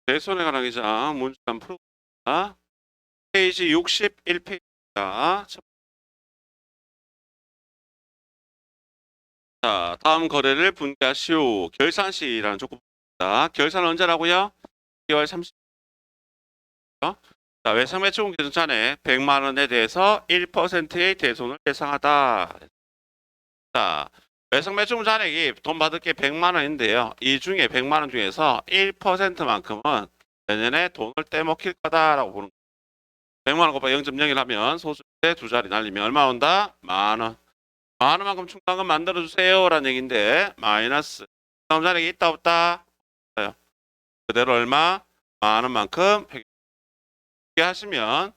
대손에 관한 기장 문제 한번 풀어봅니다. 페이지 61페이지입니다. 자, 다음 거래를 분개하시오. 결산시라는 조건입니다. 결산은 언제라고요? 10월 30일. 자, 외상매출금 기준 잔액 100만 원에 대해서 1%의 대손을 예상하다. 자, 외상매출금 잔액이 돈 받을 게 100만 원인데요. 이 중에 100만 원 중에서 1%만큼은 내년에 돈을 떼먹힐 거다라고 보는 거예요. 100만 원 곱하기 0.01 하면 소수의 두 자리 날리면 얼마 온다? 만 원. 만 원만큼 충당금 만들어주세요 라는 얘기인데 마이너스 다음 잔액이 있다 없다? 없어요. 그대로 얼마? 만 원만큼 회계하시면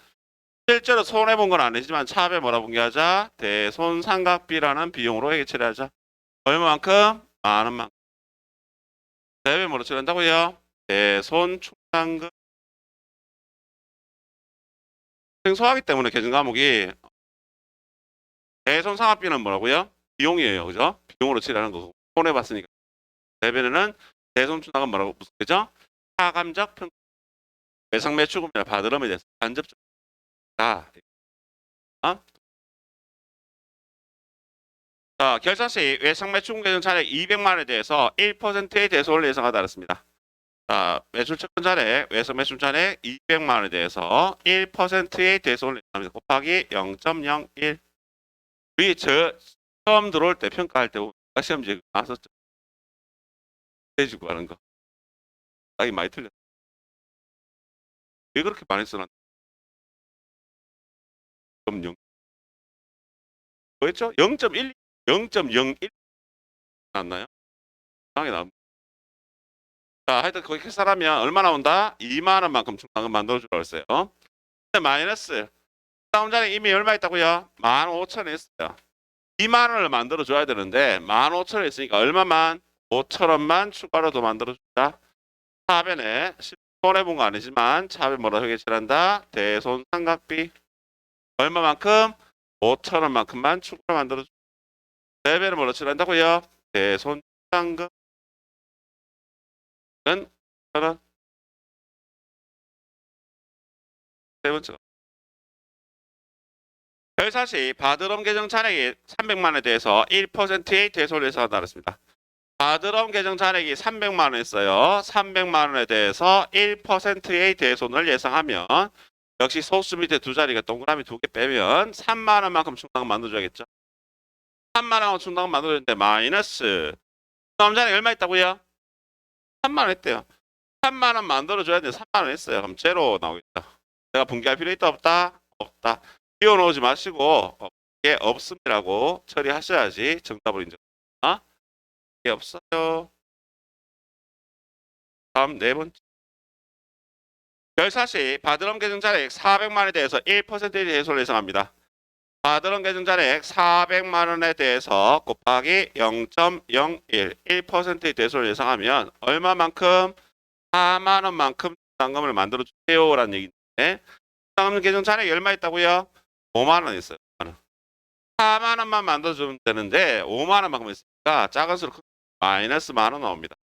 실제로 손해본 건 아니지만 차압에 뭐라 분개하자? 대손상각비라는 비용으로 회계 처리하자. 얼마만큼? 만 원만큼. 대비 뭐로 처리한다고요? 대손충당금. 생소하기 때문에 계정 과목이 대손상각비는 뭐라고요? 비용이에요. 그죠? 비용으로 처리하는 거고 손해봤으니까. 대변에는 대손충당금 뭐라고 무슨 거죠? 차감적 평가. 외상매출금이나 받으름에 대해서 간접적이다. 자, 결산시 외상매출금 계정 잔액 200만 원에 대해서 1%의 대손을 예상하다 그랬습니다. 자, 매출 채권 잔액, 외상매출 잔액 200만 원에 대해서 1%의 대손을 예상합니다. 곱하기 0.01. 우리 처음 들어올 때 평가할 때 시험지에 나왔었죠. 해주고 하는 거. 딱이 많이 틀렸어. 왜 그렇게 많이 써놨나? 0.0. 뭐였죠? 0.1, 0.01 나왔나요? 이상하게 나옵니다. 자, 하여튼 거기 계산하면 얼마 나온다? 2만 원만큼 충당금 만들어주라고 했어요. 마이너스 다음 잔액 이미 얼마 있다고요? 15,000원 있어요. 2만 원을 만들어줘야 되는데 15,000원 있으니까 얼마만? 5,000원만 추가로 더 만들어주자. 차변에 손해본 거 아니지만 차변 뭐라고 회계처리한다? 대손상각비 얼마만큼? 5,000원만큼만 추가로 만들어주자. 대변을 뭐라고 처리한다고요? 대손상금 은 1,000원. 세 번째가 결사시 바드럼 계정 잔액이 300만 원에 대해서 1%의 대손을 예상한다 그랬습니다. 바드럼 계정 잔액이 300만 원 있어요. 300만 원에 대해서 1%의 대손을 예상하면 역시 소수 밑에 두 자리가 동그라미 두 개 빼면 3만 원만큼 충당금 만들어줘야겠죠. 3만 원 충당금 만들어줬는데 마이너스 다음 잔액 얼마 있다고요? 3만 원 했대요. 3만 원 만들어줘야 되는데 3만 원 했어요. 그럼 제로 나오겠다. 내가 분개할 필요 있다 없다? 없다. 띄워놓지 마시고 이게 없음이라고 처리하셔야지 정답을 인정. 이게 없어요. 다음 네 번째. 결사시 바드럼 계정 잔액 400만 원에 대해서 1%의 대손을 예상합니다. 바드럼 계정 잔액 400만 원에 대해서 곱하기 0.01 1%의 대손을 예상하면 얼마만큼? 4만 원만큼 상금을 만들어 주세요라는 얘기인데 상금 계정 잔액이 얼마 있다고요? 5만 원 있어요. 4만 원만 만들어주면 되는데 5만 원만큼 있으니까 작은 수로 마이너스 만 원 나옵니다.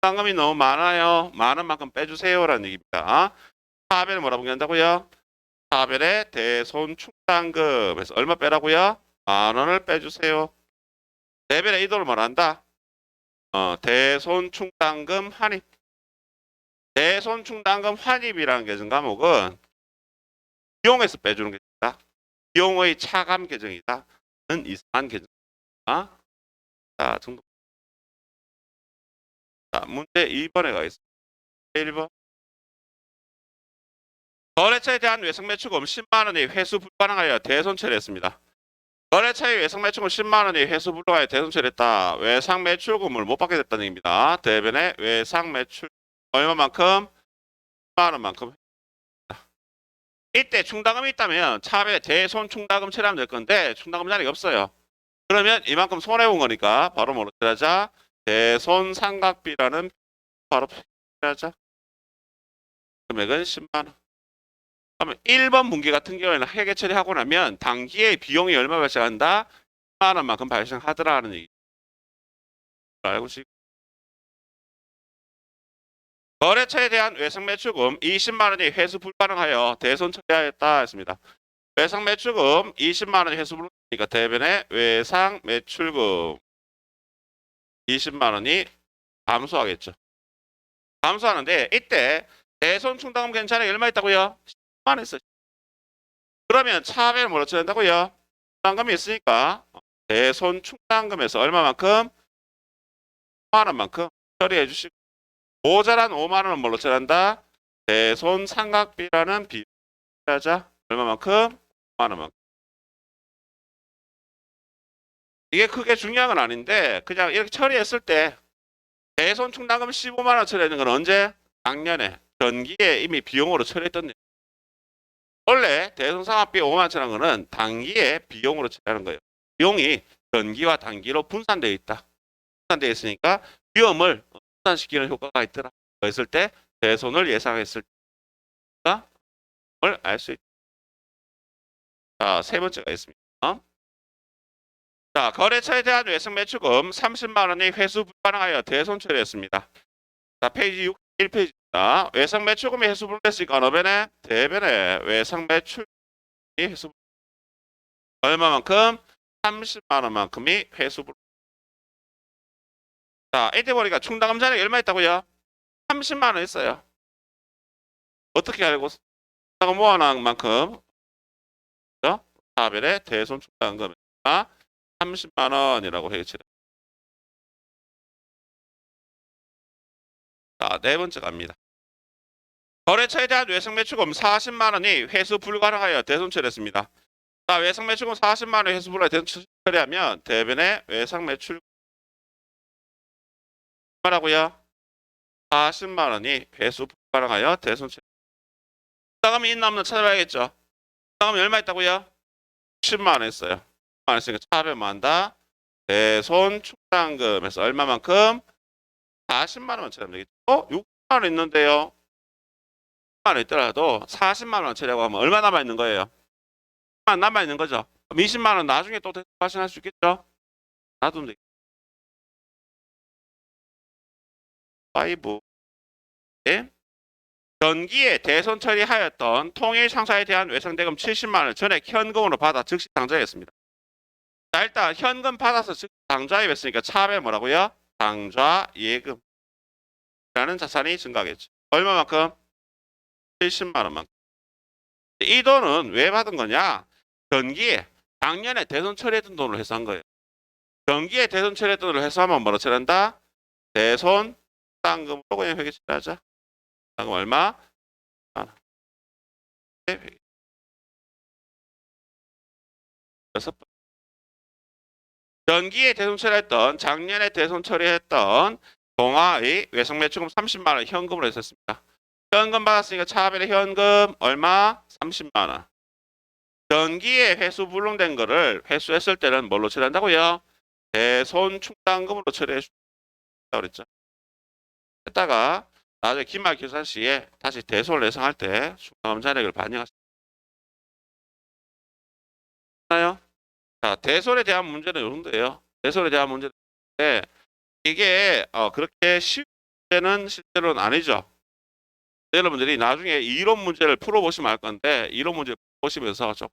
상금이 너무 많아요. 만 원만큼 빼주세요라는 얘기입니다. 하벨을 뭐라고 한다고요? 하벨의 대손 충당금에서 얼마 빼라고요? 만 원을 빼주세요. 레벨의 이도를 말한다. 대손 충당금 환입. 대손 충당금 환입이라는 계정 과목은 비용에서 빼주는 계정이다. 비용의 차감 계정이다. 는 이상한 계정이다. 자, 정도. 자, 문제 2번에 가겠습니다. 1번. 거래처에 대한 외상매출금 10만 원이 회수 불가능하여 대손 처리했습니다. 거래처의 외상매출금 10만 원이 회수 불가하여 대손 처리했다. 외상매출금을 못 받게 됐다는 얘기입니다. 대변에 외상매출 얼마만큼? 10만 원만큼. 이때 충당금이 있다면 차압에 대손 충당금 처리하면 될 건데 충당금 잔액이 없어요. 그러면 이만큼 손해본 거니까 바로 뭐로 처리하자? 대손 상각비라는 바로 처리하자. 금액은 10만 원. 그러면 1번 분기 같은 경우에는 회계 처리하고 나면 당기의 비용이 얼마 발생한다? 10만 원만큼 발생하더라는 얘기. 알고 있 거래처에 대한 외상매출금 20만 원이 회수 불가능하여 대손 처리하였다 했습니다. 외상매출금 20만 원이 회수 불가능하니까 대변에 외상매출금 20만 원이 감소하겠죠. 감소하는데 이때 대손 충당금 괜찮아요. 얼마 있다고요? 10만 원 있어요. 그러면 차압을 뭐로 처리한다고요? 충당금이 있으니까 대손 충당금에서 얼마만큼? 5만 원만큼 처리해 주시고 모자란 5만 원은 뭘로 처리한다? 대손 상각비라는 비율 하자. 얼마만큼? 5만 원만큼. 이게 크게 중요한 건 아닌데 그냥 이렇게 처리했을 때 대손 충당금 15만 원 처리하는 건 언제? 작년에 전기에 이미 비용으로 처리했던 일. 원래 대손 상각비 5만 원 처리한 거는 단기에 비용으로 처리하는 거예요. 비용이 전기와 단기로 분산되어 있다. 분산되어 있으니까 위험을 분산시키는 효과가 있더라. 그랬을 때 대손을 예상했을 때가 을 알 수 있다. 자, 세 번째가 있습니다. 자, 거래처에 대한 외상매출금 30만 원이 회수 불가능하여 대손 처리했습니다. 자, 페이지 61페이지입니다. 외상매출금이 회수 불가능했으니까 어느 변에? 대변에 외상매출금이 회수 얼마만큼? 30만 원만큼이 회수 불. 자, 이때 보니까 충당금 잔액이 얼마 있다고요? 30만 원 있어요. 어떻게 알고 충당금 모아놓은 만큼 사별의 대손 충당금이 30만 원이라고 해치래. 자, 네 번째 갑니다. 거래처에 대한 외상매출금 40만 원이 회수 불가능하여 대손 처리했습니다. 자, 외상매출금 40만 원 회수 불가능하여 대손 처리하면 대변의 외상매출 얼마라고요? 40만 원이 회수 불가능하여 대손 처리. 충당금이 있나 없나 찾아봐야겠죠. 충당금이 얼마 있다고요? 60만 원 있어요. 60만 원 있으니까 차별만 한다. 대손 충당금에서 얼마만큼? 40만 원만 처리하면 되겠죠. 6만 원 있는데요. 6만 원 있더라도 40만 원 처리하고 하면 얼마 남아 있는 거예요? 10만 원 남아 있는 거죠. 그럼 20만 원 나중에 또 발생할 수 있겠죠. 놔두면 되겠죠. 5. 네. 전기에 대손 처리하였던 통일 상사에 대한 외상대금 70만 원 전액 현금으로 받아 즉시 당좌했습니다. 자, 일단 현금 받아서 즉시 당좌했으니까 차압에 뭐라고요? 당좌 예금이라는 자산이 증가하겠죠. 얼마만큼? 70만 원만큼. 이 돈은 왜 받은 거냐? 전기에 작년에 대손 처리했던 돈을 회수한 거예요. 전기에 대손 처리했던 돈을 회수하면 뭐로 처리한다? 대손 충당금으로 그냥 회계 처리하자. 충당금 얼마? 여섯 번. 전기에 대손 처리했던 작년에 대손 처리했던 동아의 외상매출금 30만 원 현금으로 했었습니다. 현금 받았으니까 차별의 현금 얼마? 30만 원. 전기에 회수 불능된 거를 회수했을 때는 뭘로 처리한다고요? 대손 충당금으로 처리해 준다고 그랬죠. 했다가 나중에 기말 결산 시에 다시 대손을 예상할 때 충당금 잔액을 반영하시나요? 자, 대손에 대한 문제는 이 정도예요. 대손에 대한 문제는 이게 그렇게 쉬운 문제는 실제로는 아니죠. 여러분들이 나중에 이론 문제를 풀어보시면 알 건데 이론 문제를 보시면서 좀